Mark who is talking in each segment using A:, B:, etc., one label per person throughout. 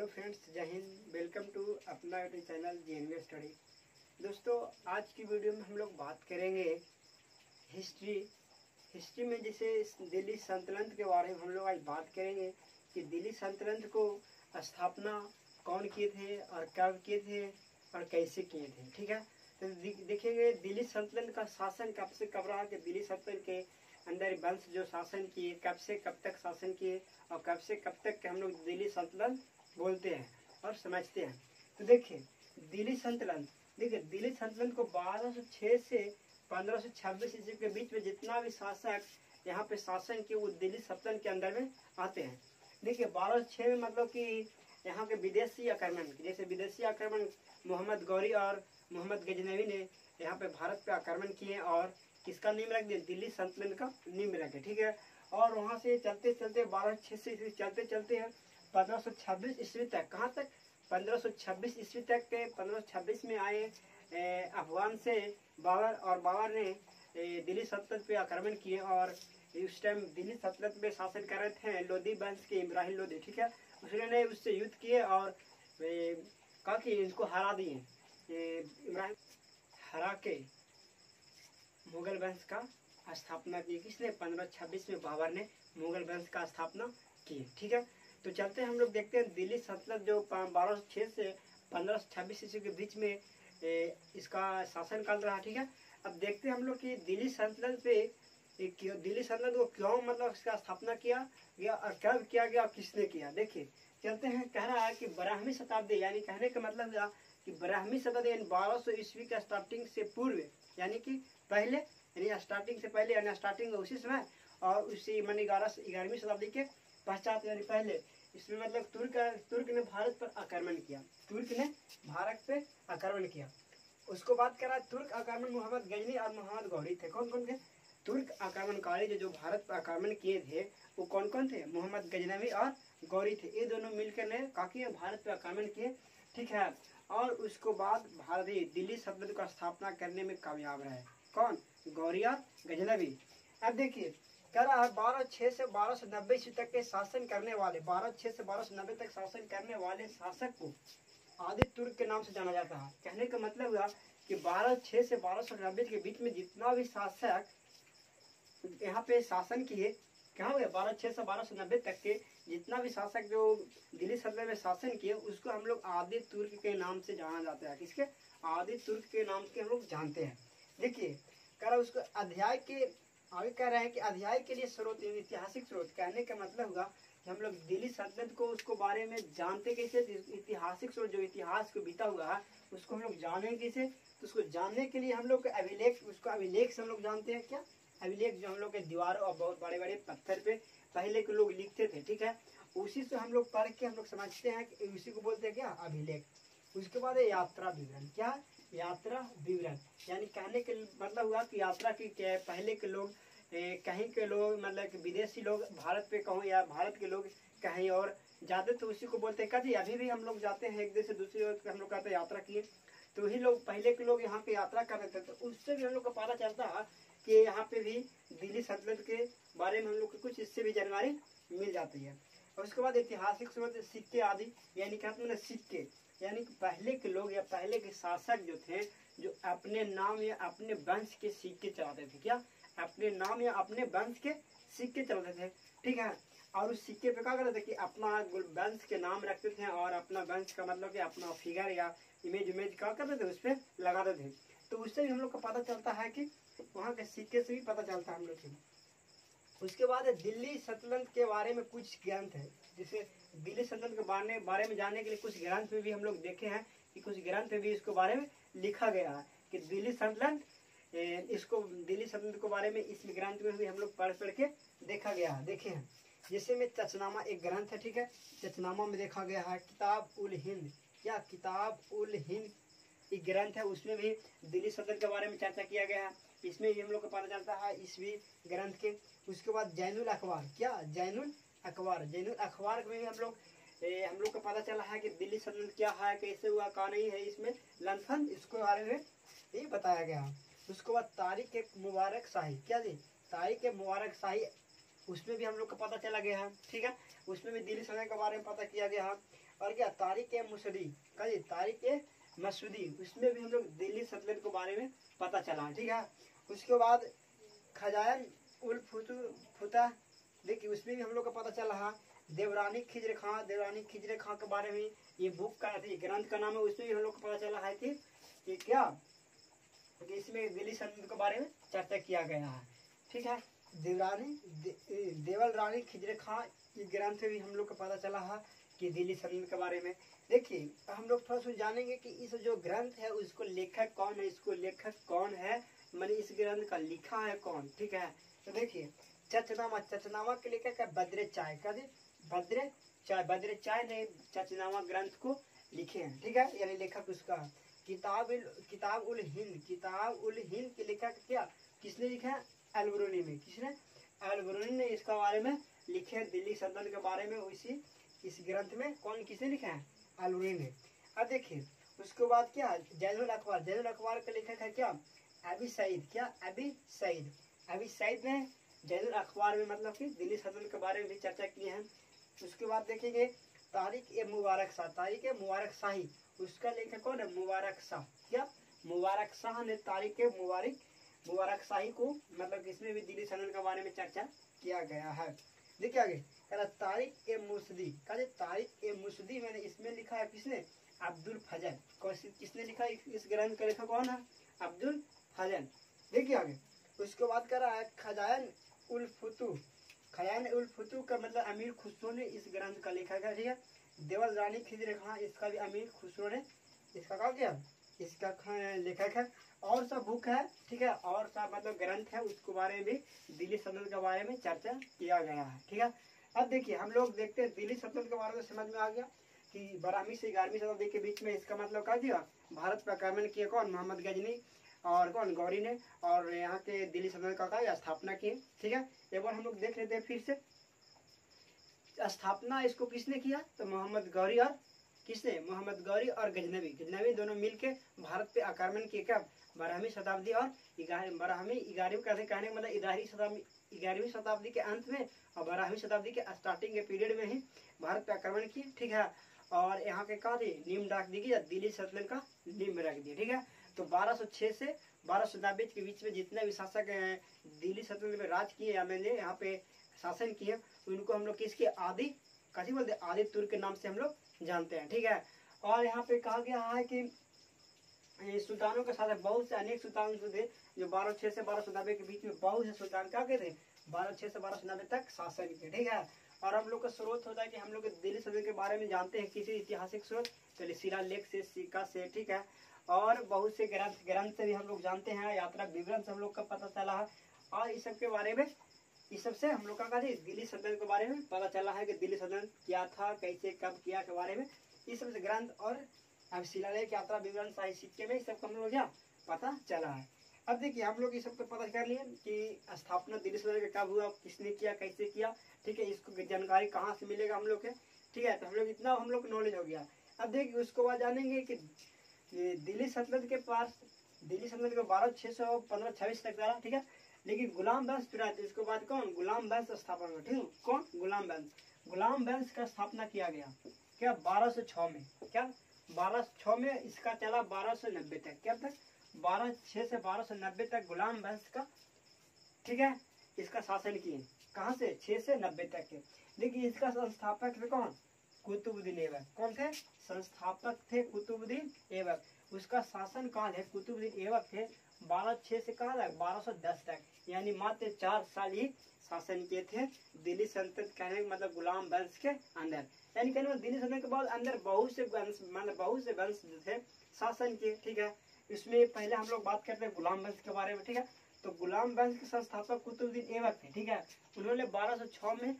A: Hello friends, जय Hind. Welcome to अपना YouTube channel JNV study. दोस्तों, आज की वीडियो में हम लोग बात करेंगे हिस्ट्री में जैसे दिल्ली सल्तनत के बारे में हम लोग आज बात करेंगे कि दिल्ली सल्तनत को स्थापना कौन किए थे और कब किए थे और कैसे किए थे। ठीक है, तो देखेंगे दिल्ली सल्तनत का शासन कब से कब रहा, कि दिल्ली सल्तनत के अंदर वंश जो शासन किए कब से कब तक शासन किए और कब से कब तक के हम लोग दिल्ली सल्तनत बोलते हैं और समझते हैं। तो देखिए दिल्ली सल्तनत को 1206 से 1526 ईस्वी के बीच में जितना भी शासक यहाँ पे शासन किए वो दिल्ली सल्तनत के अंदर में आते हैं। देखिए 1206 में मतलब कि यहाँ के विदेशी आक्रमण, जैसे विदेशी आक्रमण मोहम्मद गौरी और मोहम्मद गजनवी ने यहाँ पे भारत पे आक्रमण किए और किसका नींव रख दिया, दिल्ली सल्तनत का नींव रखे। ठीक है, और वहाँ से चलते चलते 1206 से चलते चलते हैं 1526 ईस्वी तक। कहाँ तक? 1526 ईस्वी तक के 1526 में आए अफगान से बाबर, और बाबर ने दिल्ली सल्तनत पे आक्रमण किए और उस टाइम दिल्ली सल्तनत में शासन कर रहे थे लोधी वंश के इब्राहिम लोधी। ठीक है, उसने उससे युद्ध किए और कहा कि इसको हरा दिए। इब्राहिम हरा के मुगल वंश का स्थापना की। किसने? 1526 में बाबर ने मुगल वंश का स्थापना की। ठीक है, तो चलते हैं हम लोग देखते हैं दिल्ली सल्तनत जो 1206 से 1526 ईस्वी के बीच में इसका शासन काल रहा। ठीक है, अब देखते हैं हम लोग कि दिल्ली सल्तनत को क्यों मतलब इसका स्थापना किया गया और कब किया गया और किसने किया। देखिए चलते हैं, कह रहा है कि 12वीं शताब्दी, यानी कहने का मतलब है कि 12वीं शताब्दी 1200 ईस्वी का स्टार्टिंग से पूर्व, यानी कि पहले, यानी स्टार्टिंग से पहले, यानी स्टार्टिंग उसी समय और उसी मानी 11वीं शताब्दी के पश्चात यानी पहले, इसमें मतलब तुर्क ने भारत पर आक्रमण किया। तुर्क ने भारत पे आक्रमण किया। उसको बात करा तुर्क आक्रमण मोहम्मद गजनी और मोहम्मद गौरी थे। कौन कौन थे? तुर्क आक्रमणकारी जो भारत पर आक्रमण किए थे वो कौन कौन थे? मोहम्मद गजनवी और गौरी थे। ये दोनों मिलकर ने काफी भारत पर आक्रमण किए। ठीक है, और उसको बाद भारतीय दिल्ली सल्तनत का स्थापना करने में कामयाब रहे। कौन? गौरी और गजनवी। अब देखिए कह रहा है 1206 से 1290 ईस्वी तक के शासन करने वाले, 1206 से 1290 तक शासन करने वाले शासक को आदित्य तुर्क के नाम से जाना जाता है। कहने का मतलब हुआ कि 1206 से 1290 के बीच में जितना भी शासक यहाँ पे शासन किए, क्या हो गया 1206 से 1290 तक के जितना भी शासक जो दिल्ली सल्तनत में शासन किए उसको हम लोग आदित्य तुर्क के नाम से जाना जाता है। किसके? आदित्य तुर्क के नाम से हम लोग जानते हैं। देखिए कह रहा उसको अध्याय के आगे कह रहे हैं कि अध्याय के लिए स्रोत, ऐतिहासिक स्रोत। कहने का मतलब हुआ कि हम लोग दिल्ली सल्तनत को उसको बारे में जानते कैसे? ऐतिहासिक स्रोत जो इतिहास को बीता हुआ है उसको हम लोग जाने कैसे? तो उसको जानने के लिए हम लोग अभिलेख, उसको अभिलेख से हम लोग जानते हैं। क्या अभिलेख? जो हम लोग के दीवारों और बहुत बड़े बड़े पत्थर पे पहले के लोग लिखते थे। ठीक है, उसी से हम लोग पढ़ के हम लोग समझते हैं कि उसी को बोलते हैं क्या? अभिलेख। उसके बाद है यात्रा विवरण। क्या? यात्रा विवरण, यानी कहने के मतलब हुआ कि यात्रा की पहले के लोग कहीं के लोग मतलब कि विदेशी लोग भारत पे कहूँ या भारत के लोग कहीं और जाते तो उसी को बोलते हैं। कभी अभी भी हम लोग जाते हैं एक देश से दूसरी ओर, हम लोग कहते हैं यात्रा किए, तो वही लोग पहले के लोग यहाँ पे यात्रा कर रहे थे। तो उससे भी हम लोग को पता चलता है कि यहाँ पे भी दिल्ली सल्तनत के बारे में हम लोग को कुछ इससे भी जानकारी मिल जाती है। और उसके बाद ऐतिहासिक स्रोत, सिक्के आदि, यानी कहते हैं सिक्के, यानी पहले के लोग या पहले के शासक जो थे जो अपने नाम या अपने वंश के सिक्के चलाते थे। क्या? अपने नाम या अपने वंश के सिक्के चलाते थे। ठीक है, और उस सिक्के पे क्या करते थे कि अपना वंश के नाम रखते थे और अपना वंश का मतलब कि अपना फिगर या इमेज क्या करते थे उस पर लगाते थे। तो उससे भी हम लोग को पता चलता है कि वहाँ के सिक्के से भी पता चलता है हम लोग को। उसके बाद दिल्ली सल्तनत के बारे में कुछ ग्रंथ है, जैसे दिल्ली सल्तनत के बारे में जानने के लिए कुछ ग्रंथ में भी हम लोग देखे हैं कि कुछ ग्रंथ में भी इसको बारे में लिखा गया है कि दिल्ली सल्तनत, इसको दिल्ली सल्तनत के बारे में इस ग्रंथ में भी हम लोग पढ़ के देखा गया है। देखे हैं जैसे में चचनामा एक ग्रंथ है। ठीक है, चचनामा में देखा गया है किताब उल हिंद। क्या? किताब उल हिंद एक ग्रंथ है, उसमें भी दिल्ली सल्तनत के बारे में चर्चा किया गया है। इसमें भी हम लोग को पता चलता है इस भी ग्रंथ के। उसके बाद जैनुल अखबार। क्या? जैनुल अखबार। जैनुल अखबार में भी हम लोग को पता चला है कि दिल्ली सल्तनत क्या है, कैसे हुआ, कहाँ नहीं है, इसमें लंथन इसके बारे में ये बताया गया। उसके बाद तारीख मुबारक शाही। क्या जी? तारीख मुबारक शाही, उसमें भी हम लोग को पता चला गया है। ठीक है, उसमें भी दिल्ली सल्तनत के बारे में पता किया गया है। और क्या तारिक ए मसूदी, कभी तारिक ए मसूदी, उसमें भी हम लोग दिल्ली सल्तनत के बारे में पता चला, ठीक है। उसके बाद खजायन उल फुता, देखिए उसमें भी हम लोग को पता चला है। देवरानी खिजर खां के बारे में ये बुक का ग्रंथ का नाम है, उसमें भी हम लोग को पता चला है कि क्या कि इसमें दिल्ली सल्तनत के बारे में चर्चा किया गया है, ठीक है। देवल रानी खिजर खां ये ग्रंथ में भी हम लोग को पता चला है कि दिल्ली सल्तनत के बारे में। देखिए हम लोग थोड़ा सा जानेंगे कि इस जो ग्रंथ है उसको लेखक कौन है, मैंने इस ग्रंथ का लिखा है कौन, ठीक है। तो देखिए चचनामा के लेखक है बद्र चाय, बद्र चाय ने चचनामा ग्रंथ को लिखे हैं, ठीक है, यानी लेखक उसका। किताब उल हिंद के लेखक क्या किसने लिखा है, अलबरूनी में, किसने, अलबरूनी ने इसका बारे में लिखे हैं, दिल्ली सल्तनत के बारे में। उसी इस ग्रंथ में कौन किसने लिखा है, अलबरूनी ने। अब देखिए उसके बाद क्या जैनुल अखबार का लेखक है क्या, अबी सईद ने जैनुल अखबार में मतलब कि दिल्ली सल्तनत के बारे में भी चर्चा की है। उसके बाद देखेंगे तारिक ए मुबारक शाही, उसका लेखक कौन है, मुबारक शाह, क्या मुबारक शाह ने तारिक ए मुबारक शाही को मतलब इसमें भी दिल्ली सल्तनत के बारे में चर्चा किया गया है। देखिए आगे तारिक ए मुसदी मैंने इसमें लिखा है किसने, अब्दुल फजल, किसने लिखा इस ग्रंथ का लेखक कौन है, अब्दुल फजल। देखिए आगे उसके बाद कर रहा है खजायन उल फुतू का मतलब अमीर खुसरो ने इस ग्रंथ का लेखक है, ठीक है। देवल रानी खिजर खां इसका भी अमीर खुसरो ने इसका कहा गया, इसका लेखक है। और सब बुक है, ठीक है, और सब मतलब ग्रंथ है, उसके बारे में भी दिल्ली सल्तनत के बारे में चर्चा किया गया है, ठीक है। अब देखिए हम लोग देखते हैं दिल्ली सल्तनत के बारे में समझ में आ गया कि 12वीं से 11वीं शताब्दी के बीच में इसका मतलब क्या दिया, भारत पर आक्रमण किया कौन, मोहम्मद गजनी और कौन, गौरी ने, और यहाँ के दिल्ली सल्तनत का स्थापना की, ठीक है। एक बार हम लोग देख लेते हैं फिर से स्थापना इसको किसने किया, तो मोहम्मद गौरी और गजनवी दोनों मिलके भारत पे आक्रमण किए कब, 12वीं शताब्दी और 11वीं कहने का मतलब 11वीं शताब्दी के अंत में और 12वीं शताब्दी के स्टार्टिंग के पीरियड में ही भारत पे आक्रमण किए, ठीक है। और यहाँ के कहा नीम डाक दी गई, दिल्ली सल्तनत का नीम रख दिया, ठीक है। तो 1206 से 1290 के बीच में जितने भी शासक दिल्ली सल्तनत में राज किए या मैंने यहाँ पे शासन किए उनको हम लोग किसके कथी बोलते हैं, आदि तुर्क के नाम से हम लोग जानते हैं, ठीक है। और यहाँ पे कहा गया है कि सुल्तानों के साथ बहुत से अनेक सुल्तान थे जो 1206 से 1290 के बीच में बहुत से सुल्तान क्या कहते हैं 1206 से 1290 तक शासन किए, ठीक है। और हम लोग का स्रोत होता है कि हम लोग दिल्ली सल्तनत के बारे में जानते हैं किसी ऐतिहासिक स्रोत, चलिए शिलालेख से, सिक्का से, ठीक है। और बहुत से ग्रंथ से भी हम लोग जानते हैं, यात्रा विवरण से हम लोग का पता चला है। और इस सब के बारे में इस सबसे हम लोग का दिल्ली सल्तनत के बारे में पता चला है कि दिल्ली सल्तनत क्या था, कैसे, कब किया के बारे में इस सब ग्रंथ और अब शिलालेख, यात्रा विवरण, शाही सिक्के में इस सब हम लोग क्या पता चला है। अब देखिए हम लोग इस सब को पता कर लिए कि स्थापना दिल्ली सल्तनत का कब हुआ, किसने किया, कैसे किया, ठीक है। इसको जानकारी कहाँ से मिलेगा हम लोग के, ठीक है। तो हम लोग इतना हम लोग नॉलेज हो गया। अब देखिए उसको बाद जानेंगे कि दिल्ली सल्तनत के 12/615-26 तक चला, ठीक है। लेकिन गुलाम वंश फिर इसके बाद कौन, गुलाम वंश स्थापना हुआ, ठीक है। कौन, गुलाम वंश का स्थापना किया गया क्या 1206 में, क्या 1206 में इसका चला 1290 तक, क्या तक 1206 से 1290 तक गुलाम वंश का, ठीक है, इसका शासन किए। कहाँ से 6 से 90 तक के। देखिए इसका संस्थापक थे कौन, कुतुबुद्दीन ऐबक। कौन थे, संस्थापक थे कुतुबुद्दीन ऐबक। उसका शासन काल है कुतुबुद्दीन ऐबक थे 1206 से कहा तक 1210 तक, यानी मात्र 4 साल ही शासन किए थे दिल्ली सल्तनत, कहने का मतलब गुलाम वंश के अंदर। यानी कहने दिल्ली सल्तनत के बाद अंदर बहुत से वंश थे शासन किए, ठीक है। इसमें पहले हम लोग बात करते हैं गुलाम वंश के बारे में, ठीक है। तो गुलाम वंश के संस्थापक कुतुबुद्दीन ऐबक थे, ठीक है। उन्होंने 1206 में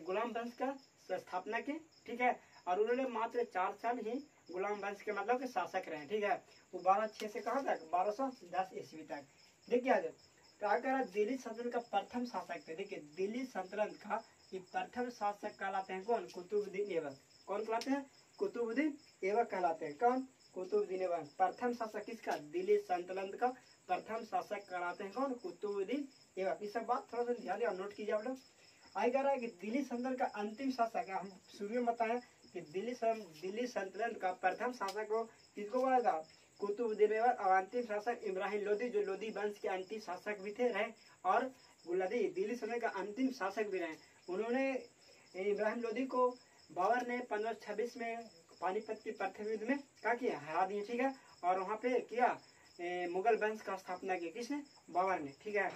A: गुलाम वंश का स्थापना की, ठीक है। और उन्होंने मात्र 4 साल ही गुलाम वंश के मतलब के शासक रहे, ठीक है। वो 1206 से कहाँ तक 1210 ईस्वी तक। देखिए क्या करा, दिल्ली सल्तनत का प्रथम शासक थे। देखिए दिल्ली सल्तनत का ये प्रथम शासक कहलाते हैं कौन, कुतुबुद्दीन ऐबक। कौन कहलाते हैं, कुतुबुद्दीन ऐबक कहलाते हैं। कौन, कुतुबुद्दीन ऐबक। प्रथम शासक किसका, दिल्ली सल्तनत का प्रथम शासक कहलाते हैं कौन, कुतुबुद्दीन ऐबक। ये सब बात थोड़ा सा ध्यान नोट कीजिए आप लोग। आगे कह रहा है कि दिल्ली सल्तनत का अंतिम शासक, हम शुरू में बताया कि दिल्ली सल्तनत का प्रथम शासक को किसको बोला था? कुतुबुद्दीन ऐबक। और अंतिम शासक इब्राहिम लोदी, जो लोदी वंश के अंतिम शासक भी थे रहे और गुलादी दिल्ली समय का अंतिम शासक भी रहे। उन्होंने इब्राहिम लोदी को बाबर ने 1526 में पानीपत के प्रथम युद्ध में क्या किया? हरा दिए, ठीक है। और वहाँ पे किया मुगल वंश का स्थापना की, किसने? बाबर ने, ठीक है।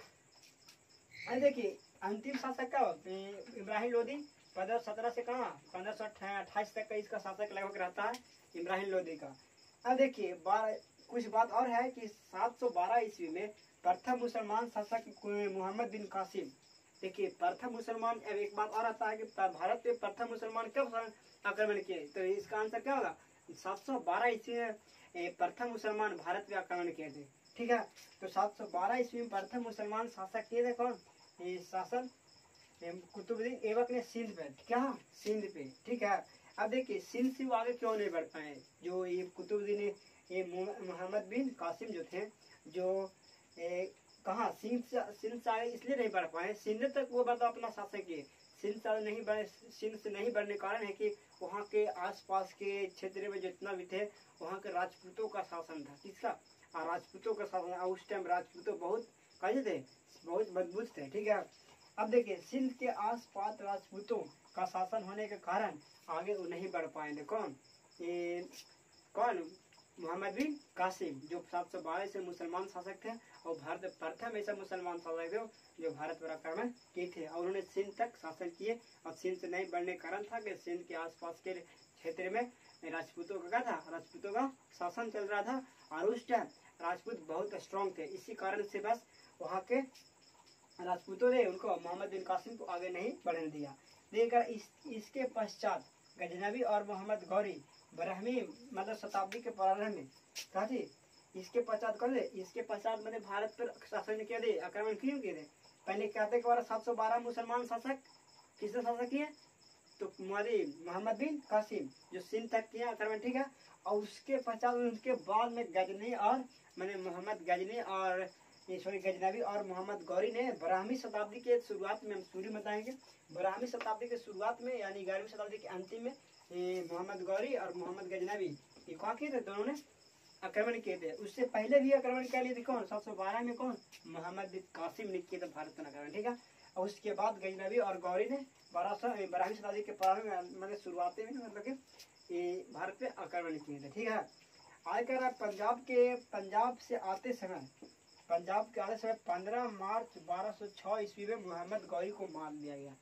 A: अब देखिए अंतिम शासक का इब्राहिम लोदी 1517 से कहाँ 1528 तक का इसका शासक लगभग रहता है इब्राहिम लोदी का। अब देखिए कुछ बात और है कि 712 ईस्वी में प्रथम मुसलमान शासक मोहम्मद बिन कासिम। देखिए प्रथम मुसलमान, अब एक बात और आता है कि भारत पे प्रथम मुसलमान कब आक्रमण किए? तो इसका आंसर क्या होगा? 712 ईस्वी में प्रथम मुसलमान भारत पे आक्रमण किए थे, ठीक है। तो 712 ईस्वी में प्रथम मुसलमान शासक किए थे कौन? शासन कुतुबुद्दीन ऐबक ने सिंध पे, क्या? सिंध पे, ठीक है। अब देखिए सिंध से वो आगे क्यों नहीं बढ़ पाए? जो ये कुतुबुद्दीन मोहम्मद बिन कासिम जो थे, जो कहाँ सिंध से आगे इसलिए नहीं बढ़ पाए, सिंध तक वो मतलब अपना शासक किए। सिंध से नहीं बढ़ने कारण है कि वहाँ के आसपास के क्षेत्र में जितना भी थे वहाँ के राजपूतों का शासन था। किसका? राजपूतों का शासन। उस टाइम राजपूतों बहुत कैसे थे? बहुत मजबूत थे, ठीक है। अब देखिए सिंध के आसपास राजपूतों का शासन होने के कारण आगे वो नहीं बढ़ पाए। कौन? मोहम्मद बिन कासिम, जो 712 से मुसलमान शासक थे और भारत प्रथम ऐसा मुसलमान शासक थे जो भारत पर आक्रमण किए थे। और उन्होंने सिंध तक शासन किए और सिंध से नहीं बढ़ने का कारण था कि सिंध के आसपास के क्षेत्र में राजपूतों का क्या था? राजपूतों का शासन चल रहा था और उस टाइम राजपूत बहुत स्ट्रॉन्ग थे। इसी कारण से बस वहाँ के राजपूतों ने उनको मोहम्मद बिन कासिम को आगे नहीं बढ़ने दिया। देखकर इसके पश्चात गजनवी और मोहम्मद गौरी 12वीं मतलब शताब्दी के प्रारंभ में कहा थी। इसके पश्चात कौन थे? इसके पश्चात मैंने भारत पर शासन किया थे, आक्रमण क्यों किए थे? पहले कहते कि 712 मुसलमान शासक किसने शासक किए? तो मोहम्मद बिन कासिम जो सिंध तक किया आक्रमण, ठीक है। और उसके पश्चात उसके बाद में गजनी और मैंने मोहम्मद गजनी और गजनवी और मोहम्मद गौरी ने 12वीं शताब्दी के शुरुआत में, हम शुरू में बताएंगे 12वीं शताब्दी के शुरुआत में यानी 11वीं शताब्दी के अंतिम में मोहम्मद गौरी और मोहम्मद गजनवी ये क्या किए थे? दोनों ने आक्रमण किए थे। उससे पहले भी आक्रमण कर लिए थे कौन? 712 में कौन? मोहम्मद बिन कासिम ने किए थे भारत पर आक्रमण, ठीक है। और उसके बाद गजनवी और गौरी ने 12वीं शताब्दी के प्रारंभ में मतलब शुरुआती में मतलब कि भारत पे आक्रमण किए थे, ठीक है। आगे कह रहा है पंजाब से आते समय 15 मार्च 1206 ईस्वी में मोहम्मद गौरी को मार दिया गया।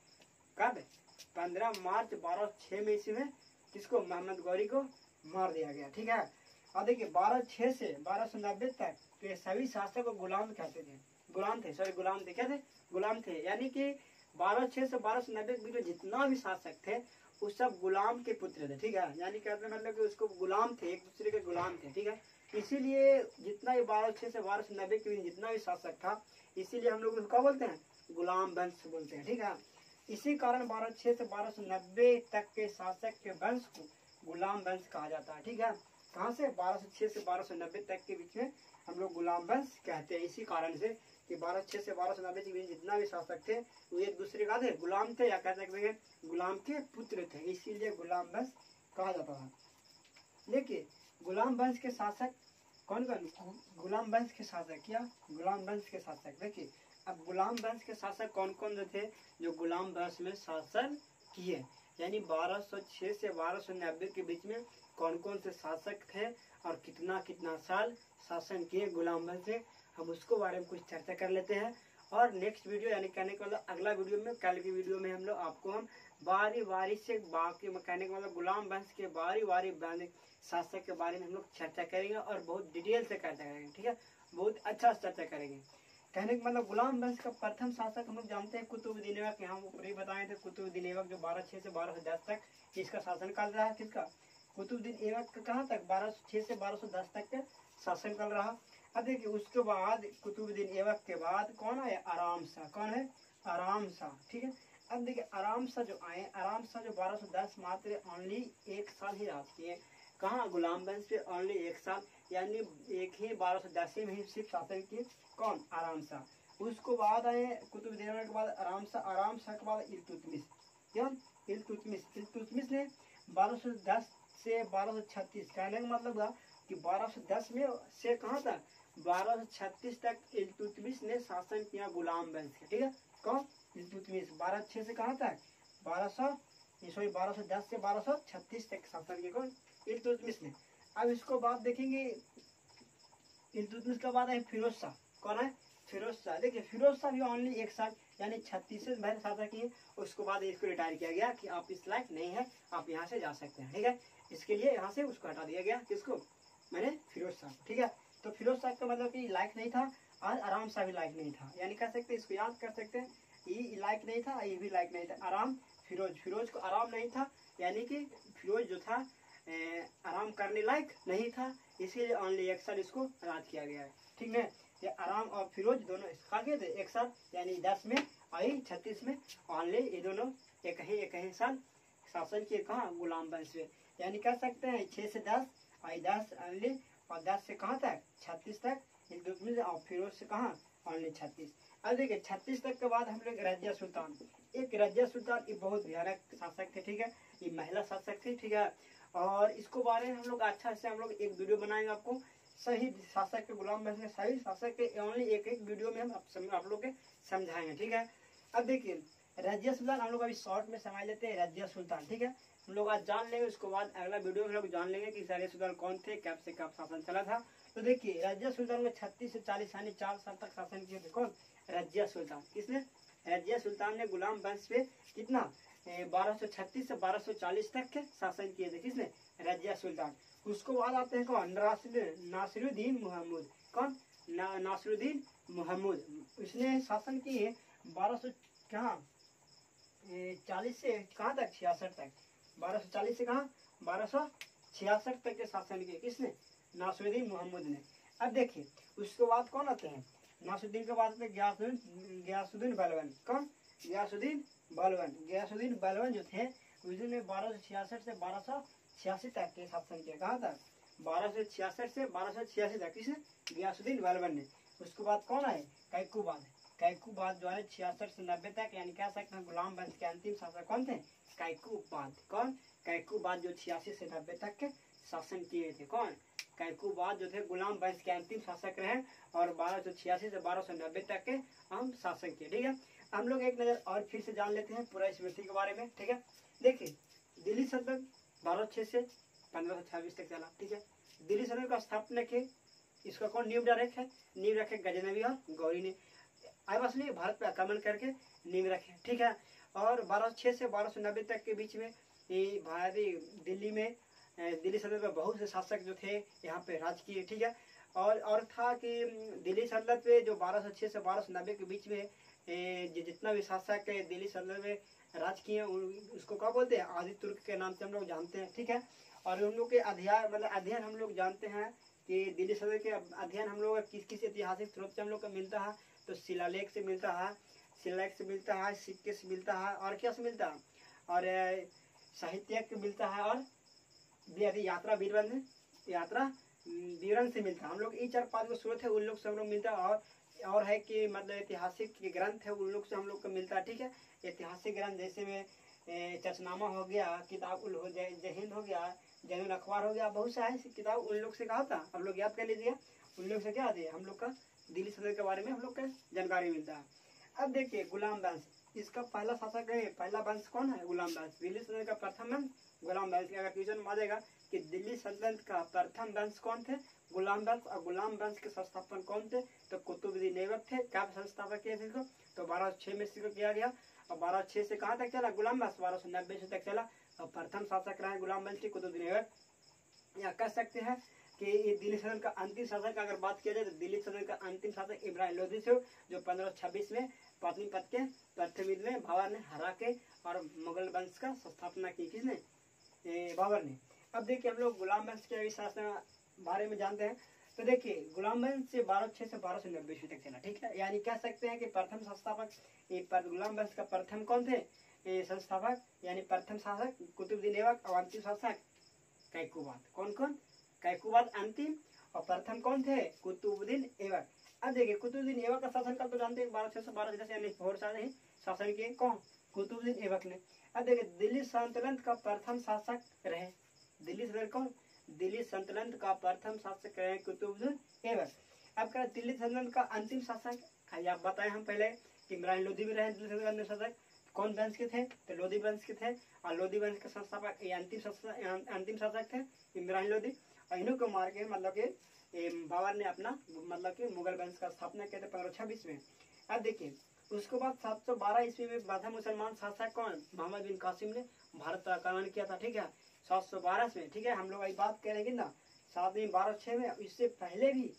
A: कब? 15 मार्च 1206 में ईस्वी में किसको? मोहम्मद गौरी को मार दिया गया, ठीक है। और देखिए 1206 से 1290 तक तो ये सभी शासक को गुलाम कहते थे, गुलाम थे, क्या थे? गुलाम थे। यानी कि 1206 से 1290 के बीच में जितना भी शासक थे वो सब गुलाम के पुत्र थे, ठीक है। यानी कहते मतलब कि उसको गुलाम थे, एक दूसरे के गुलाम थे, ठीक है। इसीलिए जितना भी 1206 से 1290 के बीच जितना भी शासक था, इसीलिए हम लोग क्या बोलते हैं? गुलाम वंश बोलते हैं, ठीक है। इसी कारण 1206 से 1290 तक के शासक के वंश को गुलाम वंश कहा जाता है, ठीक है। कहाँ से? 1206 से 1290 तक के बीच में हम लोग गुलाम वंश कहते हैं। इसी कारण से कि 1206 से 1290 के बीच जितना भी शासक थे वो एक दूसरे का थे गुलाम थे, या कह सकते हैं गुलाम के पुत्र थे, इसीलिए गुलाम वंश कहा जाता था। देखिए गुलाम वंश के शासक कौन? गुलाम वंश के शासक, क्या? गुलाम वंश के शासक। देखिए अब गुलाम वंश के शासक कौन कौन थे जो गुलाम वंश में शासन किए, यानी 1206 से 1290 के बीच में कौन कौन से शासक थे और कितना कितना साल शासन किए गुलाम वंश से, हम उसको बारे में कुछ चर्चा कर लेते हैं। और नेक्स्ट वीडियो यानी कहने का मतलब अगला वीडियो में, कल की वीडियो में हम लोग आपको हम बारी बारी से बाकी कहने का मतलब गुलाम वंश के बारी शासक के बारे में हम लोग चर्चा करेंगे और बहुत डिटेल से चर्चा करेंगे, ठीक है। बहुत अच्छा से चर्चा करेंगे। कहने का मतलब गुलाम वंश का प्रथम शासक हम लोग जानते हैं कुतुबुद्दीन ऐबक। यहाँ ऊपर ही बताए थे कुतुबुद्दीन ऐबक जो 1206 से 1210 तक इसका शासन काल रहा है। किसका? कुतुबुद्दीन ऐबक का कहाँ तक? 1206 से 1210 तक का शासन काल रहा। अब देखिए उसके बाद कुतुबुद्दीन ऐबक के बाद कौन है? आराम शाह। कौन है? आराम शाह, ठीक है। अब देखिए आराम शाह जो आए, आराम शाह जो 1210 मात्र ओनली 1 साल ही राज किए। कहाँ? गुलाम वंश पे ओनली 1 साल, यानी एक ही 1210 में ही सिर्फ शासन किए। कौन? आराम शाह। उसको बाद आए कुतुबुद्दीन के बाद आराम शाह के बाद इल्तुतमिश। क्या? इल्तुतमिश ने 1210 से 1236, कहने का मतलब हुआ कि 1210 में से कहाँ तक 1236 तक इल्तुतमिश ने शासन किया गुलाम वंश के। ठीक है, कौन? इल्तुतमिश। 1206 से कहाँ तक 1210 से 1236 तक शासन किया कौन? इल्तुतमिश ने। अब इसको बात देखेंगे, इल्तुतमिश का बाद है फिरोज शाह। कौन है? फिरोज शाह। देखिए फिरोज शाह भी ओनली एक साल यानी 36 से पहले शासन किए, उसके बाद इसको रिटायर किया गया कि आप इस लायक नहीं है, आप यहाँ से जा सकते हैं। ठीक है, इसके लिए यहाँ से उसको हटा दिया गया। किसको? मैंने फिरोज शाह। ठीक है, तो फिरोज शाह का मतलब कि लायक नहीं था और आराम शाह भी लायक नहीं था, यानी कह सकते हैं, इसको याद कर सकते हैं, ये लायक नहीं था, ये भी लायक नहीं था। आराम फिरोज, फिरोज को आराम नहीं था, यानी कि फिरोज जो था आराम करने लायक नहीं था, इसीलिए ओनली एक साल इसको राज किया गया है। ठीक है, ये आराम और फिरोज दोनों खा गए थे एक साल, यानी 10 में आई 36 में ओनली ये दोनों एक ही साल शासन किए। कहाँ? गुलाम वंश में। यानी कह सकते हैं 6 से 10 आई 10 ओनली, और 10 से कहाँ तक 36 तक इल्तुतमिश, और फिरोज से कहाँ ओनली 36। अब देखिए 36 तक के बाद हम लोग रजिया सुल्तान। एक रजिया सुल्तान ये बहुत भयानक शासक थे। ठीक है, ये महिला शासक थी। ठीक है, और इसको बारे में हम लोग अच्छा से हम लोग एक वीडियो बनाएंगे आपको, सही शासक के गुलाम वंश में सही शासक के ओनली एक वीडियो में हम आप लोग के समझाएंगे। ठीक है, अब देखिए रजिया सुल्तान हम लोग अभी शॉर्ट में समझ लेते हैं। रजिया सुल्तान, ठीक है, हम लोग आज जान लेंगे, उसके बाद अगला वीडियो में हम लोग जान लेंगे कि रजिया सुल्तान कौन थे, कब से कब शासन चला था। तो देखिए रजिया सुल्तान में 36 से 40 यानी 4 साल तक शासन किए थे। कौन? रजिया सुल्तान। किसने? रजिया सुल्तान ने गुलाम वंश पे कितना 1236 से 1240 तक के शासन किए थे। किसने? रजिया सुल्तान। उसको बाद आते हैं कौन? नासिरुद्दीन मुहम्मद। कौन? नासिरुद्दीन मुहम्मद। उसने शासन किए 1200 कहाँ 40 से कहाँ तक 66 तक, 1240 से कहाँ 1266 तक के शासन किए। किसने? नासिरुद्दीन मुहम्मद ने। अब देखिए उसके बाद कौन आते हैं? नासिरुद्दीन के बाद आते हैं गयासुद्दीन बलबन। कौन? गयासुद्दीन बलबन। गयासुद्दीन बलबन जो थे उसने 1266 से 1286 तक के शासन किया। कहाँ तक? 1266 से 1286 तक। किसने? गयासुद्दीन बलबन ने। उसके बाद कौन आए? कैकुबाद। कैकुबाद जो है 66 से 90 तक, यानी कह सकते हैं गुलाम वंश के अंतिम शासक कौन थे? कैकुबाद। कौन? कैकुबाद जो 86 से 90 तक के शासन किए थे। कौन? कैकुबाद जो थे गुलाम वंश के अंतिम शासक रहे और 1286 से 1290 तक के हम शासन किए। ठीक है, हम लोग एक नजर और फिर से जान लेते हैं पूरा स्मृति के बारे में। ठीक है, देखिए दिल्ली सल्तनत 1206 से 1526 तक चला। ठीक है, दिल्ली सल्तनत का स्थापना के इसका कौन नींव रखे? नींव रखे गजनवी और गौरी ने। बस नहीं, भारत पे आक्रमण करके नींव रखे। ठीक है, और 1206 से 1290 तक के बीच में ये भारतीय दिल्ली में दिल्ली सल्तनत में बहुत से शासक जो थे यहाँ पे राज किए। ठीक है, और था कि दिल्ली सल्तनत पे जो 1206 से 1290 के बीच में जितना भी शासक दिल्ली सल्तनत में राज किए उसको क्या बोलते हैं? आदि तुर्क के नाम से हम लोग जानते हैं। ठीक है, और उन लोग के अध्ययन हम लोग जानते हैं कि दिल्ली सल्तनत के अध्ययन हम लोग किस किस ऐतिहासिक स्रोत से हम लोग को मिलता है? तो शिलालेख से मिलता है, सिक्के से मिलता है, और क्या से मिलता है? और साहित्य मिलता है, और यात्रा विवरण से मिलता है। हम लोग ये 4-5 जो स्रोत है उन लोग से हम लोग मिलता है, और है कि मतलब ऐतिहासिक ग्रंथ है उन लोग से हम लोग को मिलता है। ठीक है, ऐतिहासिक ग्रंथ जैसे में चचनामा हो गया, किताब उल जय हिंद हो गया, जैनुल अखबार हो गया, बहुत सा है किताब उन लोग से कहा था। हम लोग याद कर लीजिए, उन लोग से क्या आती है? हम लोग का दिल्ली सल्तनत के बारे में हम लोग का जानकारी मिलता है। अब देखिए गुलाम वंश, इसका पहला शासक है, पहला वंश कौन है? गुलाम वंश। दिल्ली सल्तनत का प्रथम वंश गुलाम वंश। अगर क्वेश्चन में आ जाएगा कि दिल्ली सल्तनत का प्रथम वंश कौन थे? गुलाम वंश। और गुलाम वंश के संस्थापक कौन थे? तो कुतुबुद्दीन ऐबक थे। कब संस्थापक किए थे इसको? तो 1206 में इसको किया गया, और 1206 से कहाँ तक चला गुलाम वंश? 1290 से तक चला, और प्रथम शासक रहे गुलाम वंश के कुतुबुद्दीन ऐबक। या कह सकते हैं कि ये दिल्ली सल्तनत का अंतिम शासक अगर बात किया जाए तो दिल्ली सल्तनत का अंतिम शासक इब्राहिम लोधी थे, जो 1526 में पाटलिपुत्र के प्रथम युद्ध में बाबर ने हरा के और मुगल वंश का स्थापना की। किसने? बाबर ने। अब देखिए हम लोग गुलाम वंश के शासन बारे में जानते हैं। तो देखिए गुलाम वंश से 1206 से 1290 तक चला। ठीक है, यानी कह सकते हैं कि प्रथम संस्थापक गुलाम वंश का प्रथम कौन थे? संस्थापक यानी प्रथम शासक कुतुबुद्दीन ऐबक, और अंतिम शासक कैकुबाद। कौन कौन? कैकुबाद अंतिम, और प्रथम कौन थे? कुतुबुद्दीन ऐबक। अब देखिए कुतुबुद्दीन ऐबक का शासन काल तो जानते हैं 1206 से 1210 यानी 4 साल ही शासन किए। कौन? कुतुबुद्दीन ऐबक ने। अब देखिए दिल्ली सल्तनत का प्रथम शासक रहे, दिल्ली सल्तनत कौन, दिल्ली सल्तनत का प्रथम शासक रहे कुतुबुद्दीन ऐबक। अब क्या दिल्ली सल्तनत का अंतिम शासक, आप बताए हम पहले इमरान लोदी भी रहे दिल्ली सल्तनत का अंतिम शासक। कौन वंश के थे, तो लोदी वंश के थे, और लोदी वंश के संस्थापक अंतिम शासक थे इमरान लोदी। और इन्हों को मार के मतलब कि बाबर ने अपना मतलब कि मुगल वंश का स्थापना किया था 1526 में। अब देखिए उसके बाद 712 ईस्वी में प्रथम मुसलमान शासक कौन, मोहम्मद बिन कासिम ने भारत का आक्रमण किया था, ठीक है 712 में, ठीक है। हम लोग अभी बात करेंगे ना 712 में, इससे पहले भी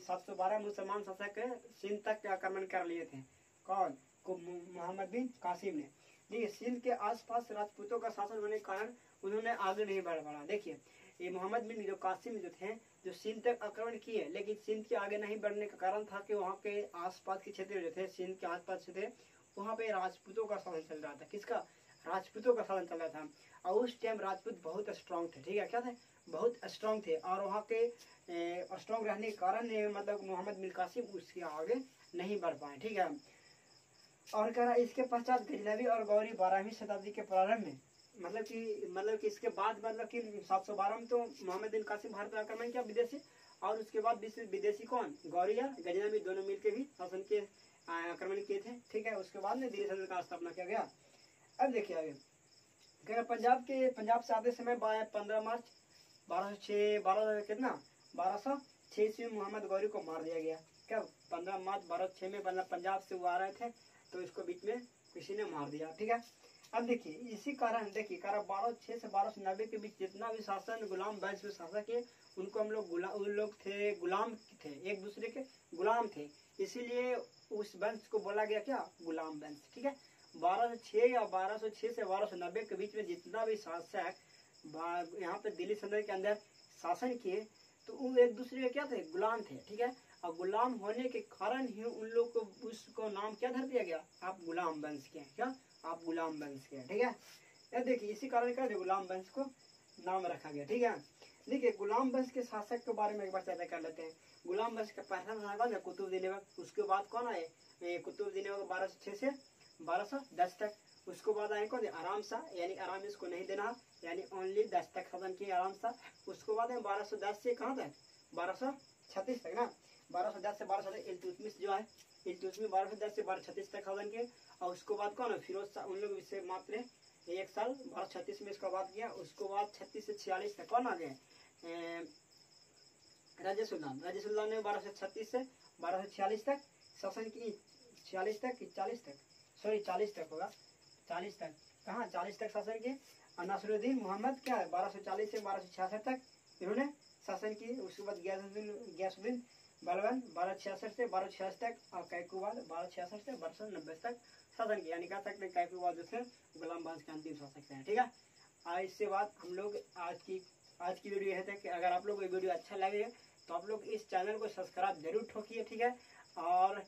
A: 712 मुसलमान शासक सिंध तक आक्रमण कर लिए थे। कौन, मोहम्मद बिन कासिम ने। देखिए सिंध के आसपास राजपूतों का शासन होने के कारण उन्होंने आगे नहीं बढ़ पाया। देखिए ये मोहम्मद बिन जो कासिम जो थे जो सिंध तक आक्रमण किए, लेकिन सिंध के आगे नहीं बढ़ने का कारण था कि वहाँ के आसपास के क्षेत्र जो थे, सिंध के आसपास थे, वहाँ पे राजपूतों का शासन चल रहा था। किसका, राजपूतों का शासन चल रहा था। और उस टाइम राजपूत बहुत स्ट्रांग थे, ठीक है, क्या थे, बहुत स्ट्रांग थे। और वहाँ के स्ट्रांग रहने के कारण मतलब मोहम्मद बिन कासिम उसके आगे नहीं बढ़ पाए, ठीक है। और कह रहा इसके पश्चात गजनवी और गौरी 12वीं शताब्दी के प्रारंभ में, मतलब कि इसके बाद मतलब कि 712 में तो मोहम्मद बिन कासिम भारत आक्रमण किया विदेशी, और उसके बाद विदेशी कौन, गौरी या गजनवी दोनों मिलकर भी शासन के आक्रमण किए थे, ठीक है। उसके बाद में दिल्ली सल्तनत का स्थापना किया गया। अब देखिए आगे पंजाब से आते समय 15 मार्च 1206 ईस्वी में मोहम्मद गौरी को मार दिया गया। कब, 15 मार्च 1206 में, मतलब पंजाब से वो आ रहे थे तो इसको बीच में किसी ने मार दिया, ठीक है। अब देखिए इसी कारण देखिए 1206 से 1290 के बीच जितना भी शासन गुलाम वंश में शासक है उनको हम लोग उन लोग थे गुलाम थे, एक दूसरे के गुलाम थे, इसीलिए उस वंश को बोला गया क्या, गुलाम वंश, ठीक है। 1206 या 1206 से 1290 के बीच में जितना भी शासक यहाँ पे दिल्ली सल्तनत के अंदर शासन किए तो वो एक दूसरे के क्या थे, गुलाम थे, ठीक है। और गुलाम होने के कारण ही उन लोग को उसको नाम क्या धर दिया गया, आप गुलाम वंश के, क्या आप गुलाम वंश के, ठीक है। ये देखिए इसी कारण का गुलाम वंश को नाम रखा गया, ठीक है। देखिए गुलाम वंश के शासक के बारे में एक बार चर्चा कर लेते हैं। गुलाम वंश का पहला शासक है कुतुबुद्दीन ऐबक, उसके बाद कौन आए, कुतुबुद्दीन ऐबक 1206 से 1210 तक। उसके बाद आए कौन, आराम शाह, यानी आराम इसको नहीं देना, यानी ओनली 10 तक शासन किए आराम शाह। उसके बाद 1210 से कहाँ तक, 1236 तक ना, 1210 से 1236 इल्तुतमिश जो है, इल्तुतमिश 1210 से 1236 तक शासन किए। और उसके बाद कौन है, फिरोज शाह, उन लोग इससे मात्र एक साल 1236 में इसका बात किया। उसके बाद 36 से 46 तक कौन आ गए, राजे सुल्तान ने 1236 से 1246 तक शासन की, 46 तक 40 तक, सॉरी 40 तक होगा, 40 तक, कहाँ 40 तक शासन किए। और नासिरुद्दीन मोहम्मद क्या है 1240 से 1266 तक इन्होंने शासन की। उसके बाद गयासुद्दीन बलबन 1266 से 1266 तक, और कैकुबाद 1266 से 1290 तक शासन किया। यानी कह सकते हैं कैकुबाद जो थे गुलाम वंश के अंतिम शासक हैं, ठीक है। और इससे बाद हम लोग आज की वीडियो है कि अगर आप लोग को वीडियो अच्छा लगे तो आप लोग इस चैनल को सब्सक्राइब जरूर ठोकिए, ठीक है। और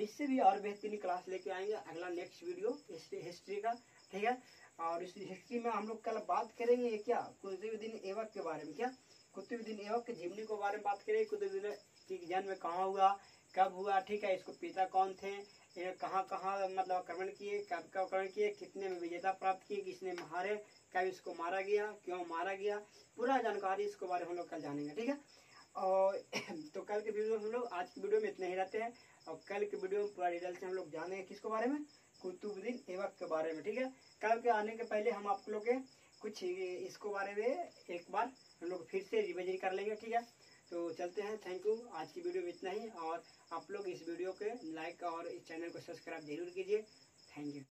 A: इससे भी और बेहतरीन क्लास लेके आएंगे अगला नेक्स्ट वीडियो हिस्ट्री का, ठीक है। और इस हिस्ट्री में हम लोग कल बात करेंगे क्या, कुतुबुद्दीन ऐबक के बारे में, क्या कुतुबुद्दीन ऐबक के जीवनी के बारे में बात करेंगे। कुतुबुद्दीन की जन्म कहाँ हुआ, कब हुआ, ठीक है। इसको पिता कौन थे, कहाँ मतलब आक्रमण किए, कब आक्रमण किए, कितने में विजेता प्राप्त किए, किसने मारे, कब इसको मारा गया, क्यों मारा गया, पूरा जानकारी इसके बारे में हम लोग कल जानेंगे, ठीक है। और तो कल के वीडियो में हम लोग आज की वीडियो में इतने ही रहते हैं, और कल के वीडियो में पूरा डिटेल से हम लोग जानेंगे किसके बारे में, कुतुबुद्दीन ऐबक के बारे में, ठीक है। कल के आने के पहले हम आप लोग के कुछ इसको बारे में एक बार हम लोग फिर से रिविजन कर लेंगे, ठीक है। तो चलते हैं, थैंक यू। आज की वीडियो में इतना ही, और आप लोग इस वीडियो के लाइक और इस चैनल को सब्सक्राइब जरूर कीजिए, थैंक यू।